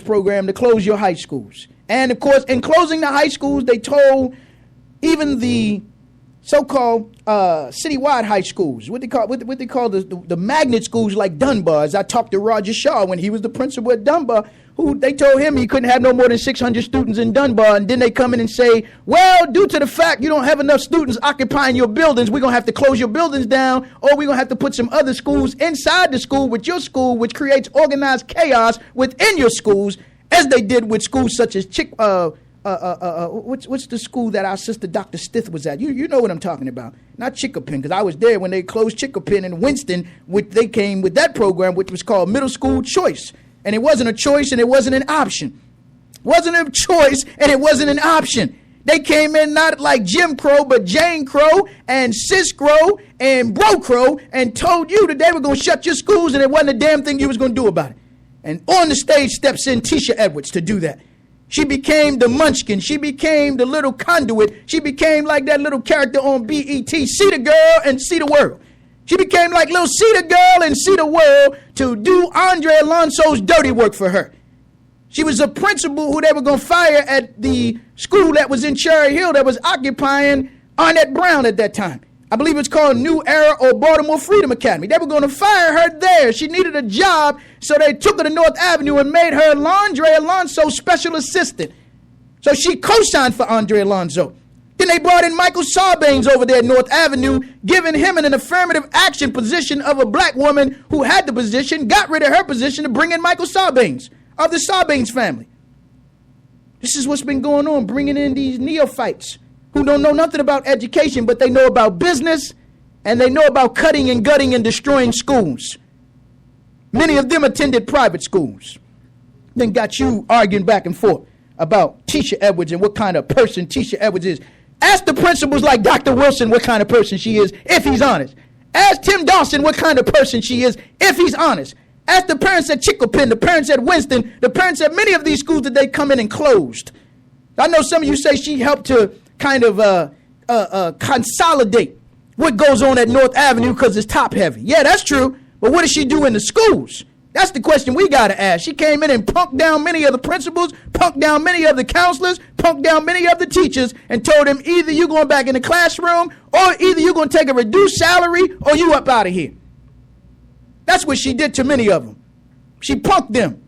program to close your high schools. And, of course, in closing the high schools, they told even the so-called citywide high schools, what they call the magnet schools like Dunbar. As I talked to Roger Shaw when he was the principal at Dunbar, who they told him he couldn't have no more than 600 students in Dunbar. And then they come in and say, well, due to the fact you don't have enough students occupying your buildings, we're going to have to close your buildings down, or we're going to have to put some other schools inside the school with your school, which creates organized chaos within your schools, as they did with schools such as what's the school that our sister Dr. Stith was at? You know what I'm talking about. Not Chickapin, because I was there when they closed Chickapin in Winston. They came with that program, which was called Middle School Choice. And it wasn't a choice and it wasn't an option. It wasn't a choice and it wasn't an option. They came in not like Jim Crow, but Jane Crow and Sis Crow and Bro Crow and told you that they were going to shut your schools and it wasn't a damn thing you was going to do about it. And on the stage steps in Tisha Edwards to do that. She became the munchkin. She became the little conduit. She became like that little character on BET, See the Girl and See the World. She became like little See the Girl and See the World to do Andre Alonso's dirty work for her. She was a principal who they were going to fire at the school that was in Cherry Hill that was occupying Arnett Brown at that time. I believe it's called New Era or Baltimore Freedom Academy. They were going to fire her there. She needed a job, so they took her to North Avenue and made her Andre Alonso special assistant. So she co-signed for Andre Alonso. Then they brought in Michael Sarbanes over there at North Avenue, giving him an affirmative action position of a black woman who had the position, got rid of her position to bring in Michael Sarbanes of the Sarbanes family. This is what's been going on, bringing in these neophytes who don't know nothing about education, but they know about business and they know about cutting and gutting and destroying schools. Many of them attended private schools. Then got you arguing back and forth about Tisha Edwards and what kind of person Tisha Edwards is. Ask the principals like Dr. Wilson what kind of person she is, if he's honest. Ask Tim Dawson what kind of person she is, if he's honest. Ask the parents at Chickapin, the parents at Winston, the parents at many of these schools that they come in and closed. I know some of you say she helped to kind of consolidate what goes on at North Avenue because it's top heavy. Yeah, that's true. But what does she do in the schools? That's the question we got to ask. She came in and punked down many of the principals, punked down many of the counselors, punked down many of the teachers, and told them either you're going back in the classroom or either you're going to take a reduced salary or you up out of here. That's what she did to many of them. She punked them.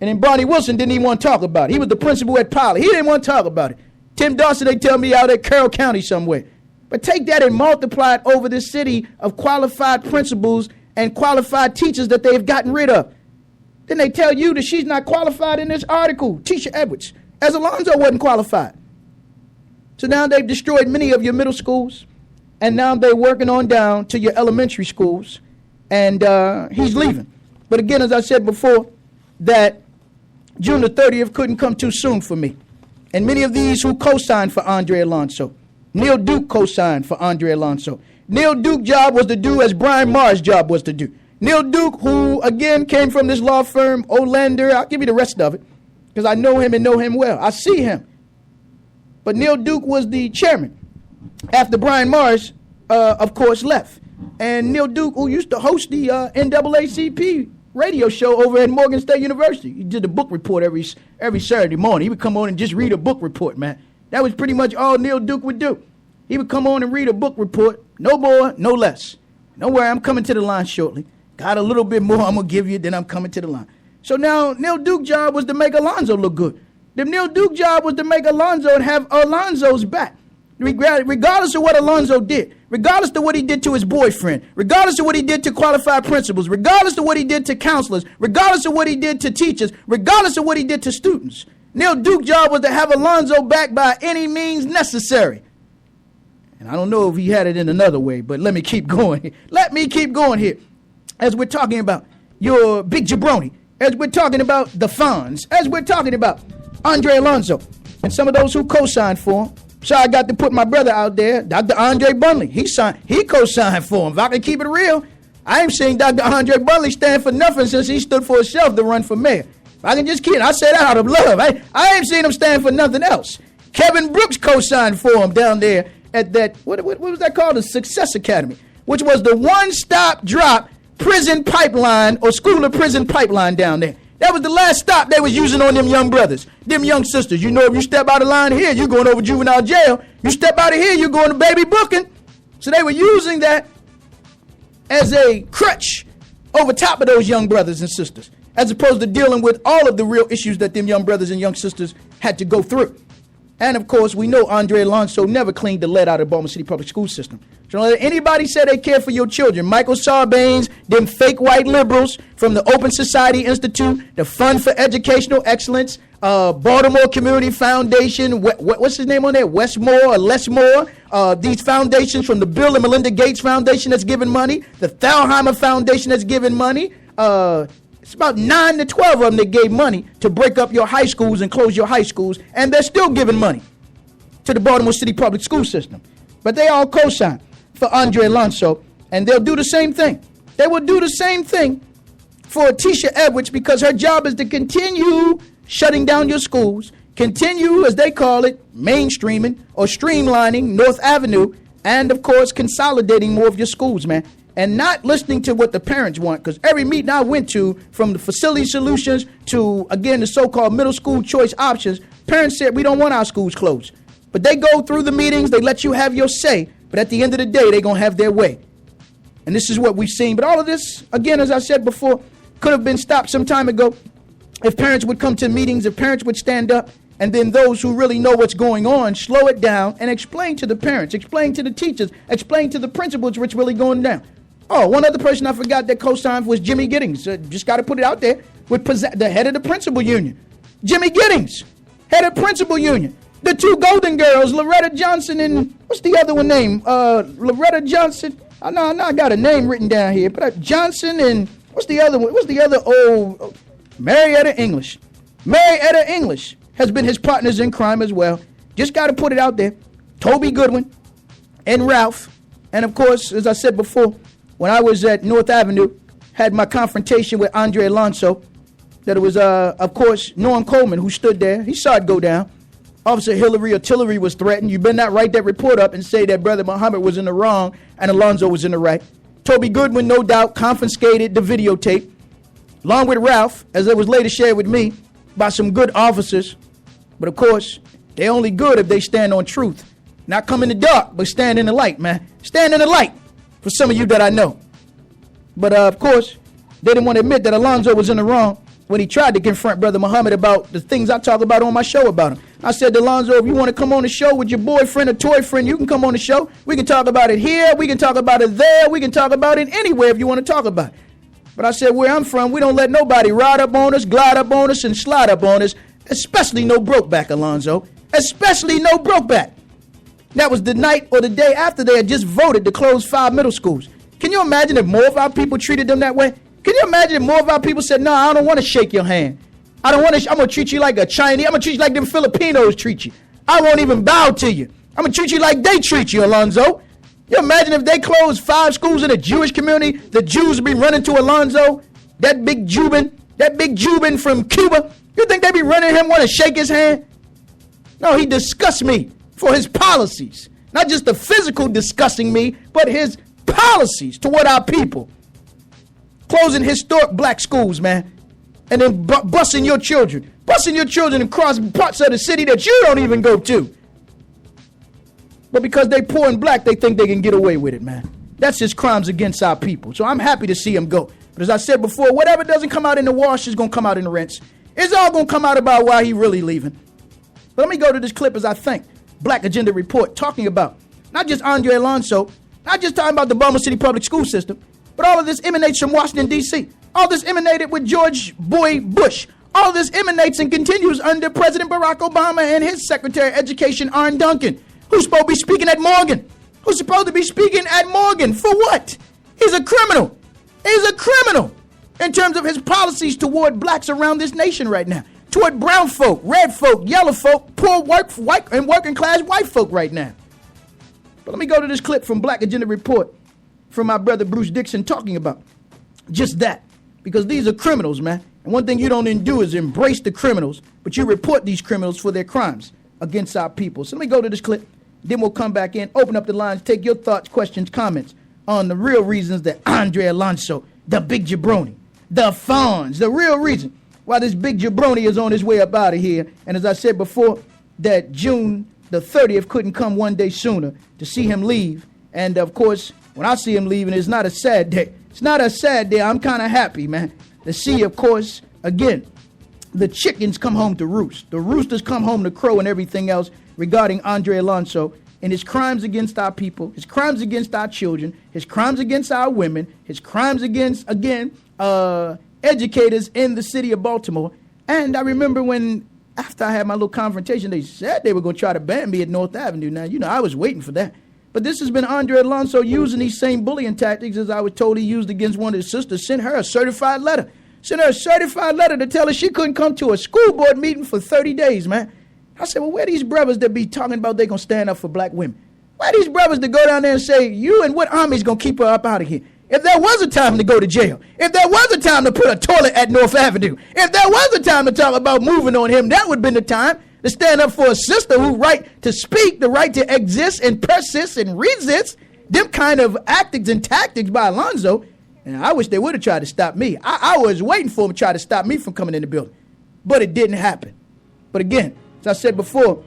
And then Barney Wilson didn't even want to talk about it. He was the principal at Poly. He didn't want to talk about it. Tim Dawson, they tell me, out at Carroll County somewhere. But take that and multiply it over this city of qualified principals and qualified teachers that they've gotten rid of. Then they tell you that she's not qualified in this article, Tisha Edwards, as Alonso wasn't qualified. So now they've destroyed many of your middle schools, and now they're working on down to your elementary schools, and he's leaving. But again, as I said before, that June the 30th couldn't come too soon for me. And many of these who co-signed for Andre Alonso. Neil Duke co-signed for Andre Alonso. Neil Duke's job was to do as Brian Maher's job was to do. Neil Duke, who, again, came from this law firm, Olander. I'll give you the rest of it because I know him and know him well. I see him. But Neil Duke was the chairman after Brian Maher's, of course, left. And Neil Duke, who used to host the NAACP radio show over at Morgan State University. He did a book report every Saturday morning. He would come on and just read a book report, man. That was pretty much all Neil Duke would do. He would come on and read a book report, no more, no less. Don't worry, I'm coming to the line shortly. Got a little bit more I'm going to give you, then I'm coming to the line. So now Neil Duke's job was to make Alonso look good. The Neil Duke job was to make Alonso and have Alonso's back. Regardless of what Alonso did, regardless of what he did to his boyfriend, regardless of what he did to qualified principals, regardless of what he did to counselors, regardless of what he did to teachers, regardless of what he did to students, Neil Duke's job was to have Alonso back by any means necessary. And I don't know if he had it in another way, but let me keep going. Let me keep going here. As we're talking about your big jabroni, as we're talking about the Fonz, as we're talking about Andre Alonso, and some of those who co-signed for him. So I got to put my brother out there, Dr. Andre Bunley. He co-signed for him. If I can keep it real, I ain't seen Dr. Andre Bunley stand for nothing since he stood for himself to run for mayor. If I can just kid, I say that out of love. I ain't seen him stand for nothing else. Kevin Brooks co-signed for him down there at that, what was that called? The Success Academy, which was the one-stop drop prison pipeline or school of prison pipeline down there. That was the last stop they was using on them young brothers, them young sisters. You know, if you step out of line here, you're going over juvenile jail. You step out of here, you're going to baby booking. So they were using that as a crutch over top of those young brothers and sisters, as opposed to dealing with all of the real issues that them young brothers and young sisters had to go through. And, of course, we know Andre Alonso never cleaned the lead out of the Baltimore City public school system. So don't let anybody say they care for your children. Michael Sarbanes, them fake white liberals from the Open Society Institute, the Fund for Educational Excellence, Baltimore Community Foundation, what's his name on there? Westmore or Lesmore. These foundations from the Bill and Melinda Gates Foundation that's giving money, the Thalheimer Foundation that's giving money. It's about 9 to 12 of them that gave money to break up your high schools and close your high schools, and they're still giving money to the Baltimore City public school system. But they all co-sign for Andre Alonso, and they'll do the same thing. They will do the same thing for Tisha Edwards, because her job is to continue shutting down your schools, continue, as they call it, mainstreaming or streamlining North Avenue, and, of course, consolidating more of your schools, man. And not listening to what the parents want, because every meeting I went to, from the facility solutions to, again, the so-called middle school choice options, parents said we don't want our schools closed. But they go through the meetings, they let you have your say, but at the end of the day, they're going to have their way. And this is what we've seen. But all of this, again, as I said before, could have been stopped some time ago if parents would come to meetings, if parents would stand up, and then those who really know what's going on, slow it down and explain to the parents, explain to the teachers, explain to the principals what's really going down. Oh, one other person I forgot that co-signed was Jimmy Giddings. Just got to put it out there, with the head of the principal union. Jimmy Giddings, head of principal union. The two Golden Girls, Loretta Johnson and, what's the other one name? Loretta Johnson. I know I got a name written down here. But Johnson and, what's the other one? What's the other old? Marietta English. Marietta English has been his partners in crime as well. Just got to put it out there. Toby Goodwin and Ralph. And, of course, as I said before, when I was at North Avenue, had my confrontation with Andre Alonso, that it was, of course, Norm Coleman who stood there. He saw it go down. Officer Hillary Artillery was threatened. You better not write that report up and say that Brother Muhammad was in the wrong and Alonso was in the right. Toby Goodwin, no doubt, confiscated the videotape, along with Ralph, as it was later shared with me, by some good officers. But, of course, they're only good if they stand on truth. Not come in the dark, but stand in the light, man. Stand in the light. For some of you that I know. But, of course, they didn't want to admit that Alonso was in the wrong when he tried to confront Brother Muhammad about the things I talk about on my show about him. I said to Alonso, if you want to come on the show with your boyfriend or toy friend, you can come on the show. We can talk about it here. We can talk about it there. We can talk about it anywhere if you want to talk about it. But I said, where I'm from, we don't let nobody ride up on us, glide up on us, and slide up on us, especially no brokeback, Alonso. Especially no brokeback. That was the night or the day after they had just voted to close 5 middle schools. Can you imagine if more of our people treated them that way? Can you imagine if more of our people said, no, I don't want to shake your hand. I'm going to treat you like a Chinese. I'm going to treat you like them Filipinos treat you. I won't even bow to you. I'm going to treat you like they treat you, Alonso. You imagine if they closed 5 schools in the Jewish community, the Jews would be running to Alonso, that big Cuban from Cuba. You think they'd be running him, want to shake his hand? No, he disgusts me for his policies. Not just the physical disgusting me, but his policies toward our people. Closing historic black schools, man. And then busing your children. Busing your children across parts of the city that you don't even go to. But because they poor and black, they think they can get away with it, man. That's just crimes against our people. So I'm happy to see him go. But as I said before, whatever doesn't come out in the wash is going to come out in the rinse. It's all going to come out about why he really leaving. But let me go to this clip as I think. Black Agenda Report talking about not just Andre Alonso, not just talking about the Baltimore City public school system, but all of this emanates from Washington, D.C. All this emanated with George Boy Bush. All of this emanates and continues under President Barack Obama and his Secretary of Education, Arne Duncan, who's supposed to be speaking at Morgan. Who's supposed to be speaking at Morgan for what? He's a criminal. He's a criminal in terms of his policies toward blacks around this nation right now. Toward brown folk, red folk, yellow folk, poor white and working class white folk right now. But let me go to this clip from Black Agenda Report from my brother Bruce Dixon talking about just that. Because these are criminals, man. And one thing you don't do is embrace the criminals, but you report these criminals for their crimes against our people. So let me go to this clip. Then we'll come back in, open up the lines, take your thoughts, questions, comments on the real reasons that Andre Alonso, the big jabroni, the Fonz, the real reason while this big jabroni is on his way up out of here. And as I said before, that June the 30th couldn't come one day sooner to see him leave. And of course, when I see him leaving, it's not a sad day. It's not a sad day. I'm kind of happy, man, to see, of course, again, the chickens come home to roost. The roosters come home to crow and everything else regarding Andre Alonso and his crimes against our people, his crimes against our children, his crimes against our women, his crimes against, again, educators in the city of Baltimore. And I remember when, after I had my little confrontation, they said they were going to try to ban me at North Avenue. Now, you know, I was waiting for that. But this has been Andre Alonso using these same bullying tactics, as I was told he used against one of his sisters. Sent her a certified letter. Sent her a certified letter to tell her she couldn't come to a school board meeting for 30 days, man. I said, well, where are these brothers that be talking about they going to stand up for black women? Where are these brothers that go down there and say, you and what army's going to keep her up out of here? If there was a time to go to jail, if there was a time to put a toilet at North Avenue, if there was a time to talk about moving on him, that would have been the time to stand up for a sister who right to speak, the right to exist and persist and resist them kind of actics and tactics by Alonso. And I wish they would have tried to stop me. I was waiting for them to try to stop me from coming in the building. But it didn't happen. But again, as I said before,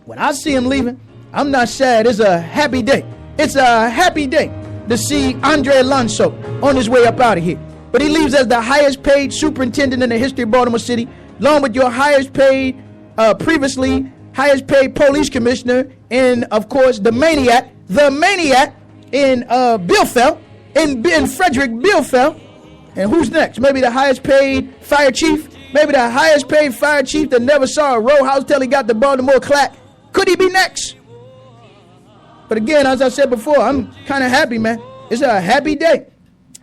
when I see him leaving, I'm not sad. It's a happy day. It's a happy day to see Andre Alonso on his way up out of here. But he leaves as the highest paid superintendent in the history of Baltimore City, along with your highest paid, previously highest paid police commissioner, and of course the maniac in Bielefeld, in Frederick Bielefeld. And who's next? Maybe the highest paid fire chief, maybe the highest paid fire chief that never saw a row house till he got the Baltimore clack. Could he be next? But again, as I said before, I'm kind of happy, man. It's a happy day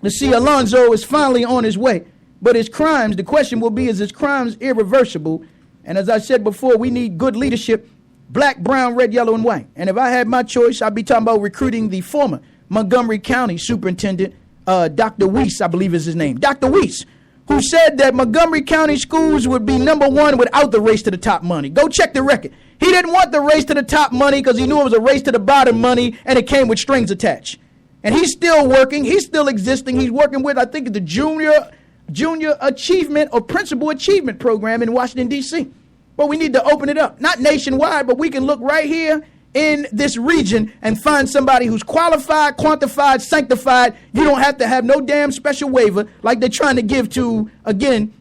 to see Alonso is finally on his way. But his crimes, the question will be, is his crimes irreversible? And as I said before, we need good leadership, black, brown, red, yellow, and white. And if I had my choice, I'd be talking about recruiting the former Montgomery County Superintendent, Dr. Weiss, I believe is his name. Dr. Weiss, who said that Montgomery County schools would be #1 without the race to the top money. Go check the record. He didn't want the race to the top money because he knew it was a race to the bottom money, and it came with strings attached. And he's still working. He's still existing. He's working with, I think, the junior achievement or principal achievement program in Washington, D.C. But we need to open it up. Not nationwide, but we can look right here in this region and find somebody who's qualified, quantified, sanctified. You don't have to have no damn special waiver like they're trying to give to, again,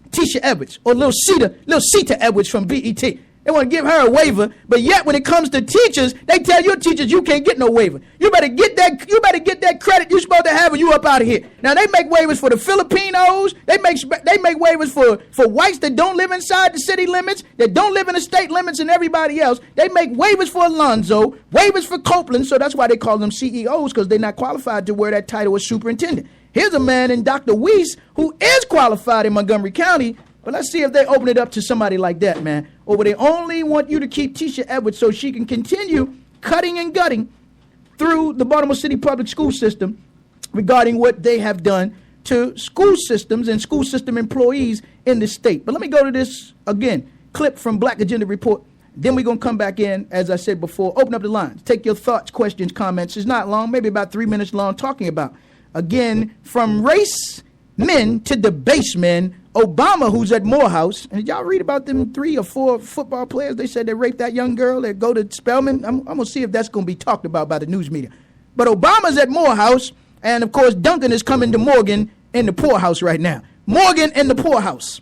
Tisha Edwards or little Sita Edwards from BET. They want to give her a waiver, but yet when it comes to teachers, they tell your teachers you can't get no waiver. You better get that credit you're supposed to have, or you up out of here. Now they make waivers for the Filipinos. They make waivers for whites that don't live inside the city limits, that don't live in the state limits, and everybody else. They make waivers for Alonso, waivers for Copeland. So that's why they call them CEOs, because they're not qualified to wear that title as superintendent. Here's a man in Dr. Weiss who is qualified in Montgomery County. But let's see if they open it up to somebody like that, man. Or will they only want you to keep Tisha Edwards so she can continue cutting and gutting through the Baltimore City public school system regarding what they have done to school systems and school system employees in the state. But let me go to this, again, clip from Black Agenda Report. Then we're going to come back in, as I said before, open up the lines. Take your thoughts, questions, comments. It's not long, maybe about 3 minutes long, talking about, again, from race men to debase men. Obama, who's at Morehouse, and did y'all read about them 3 or 4 football players? They said they raped that young girl that go to Spelman. I'm going to see if that's going to be talked about by the news media. But Obama's at Morehouse, and of course Duncan is coming to Morgan in the poorhouse right now. Morgan in the poorhouse.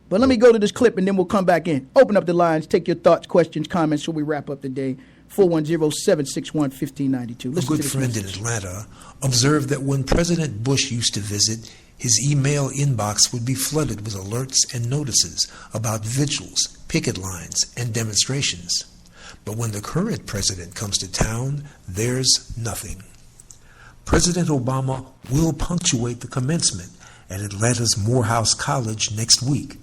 But let me go to this clip, and then we'll come back in. Open up the lines, take your thoughts, questions, comments, so we wrap up the day. 410-761-1592. A good friend in Atlanta observed that when President Bush used to visit, his email inbox would be flooded with alerts and notices about vigils, picket lines, and demonstrations. But when the current president comes to town, there's nothing. President Obama will punctuate the commencement at Atlanta's Morehouse College next week.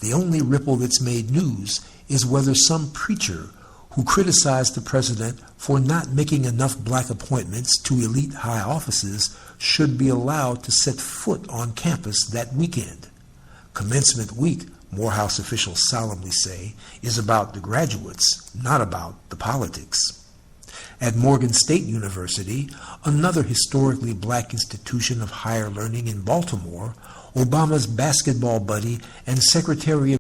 The only ripple that's made news is whether some preacher who criticized the president for not making enough black appointments to elite high offices should be allowed to set foot on campus that weekend. Commencement week, Morehouse officials solemnly say, is about the graduates, not about the politics. At Morgan State University, another historically black institution of higher learning in Baltimore, Obama's basketball buddy and Secretary of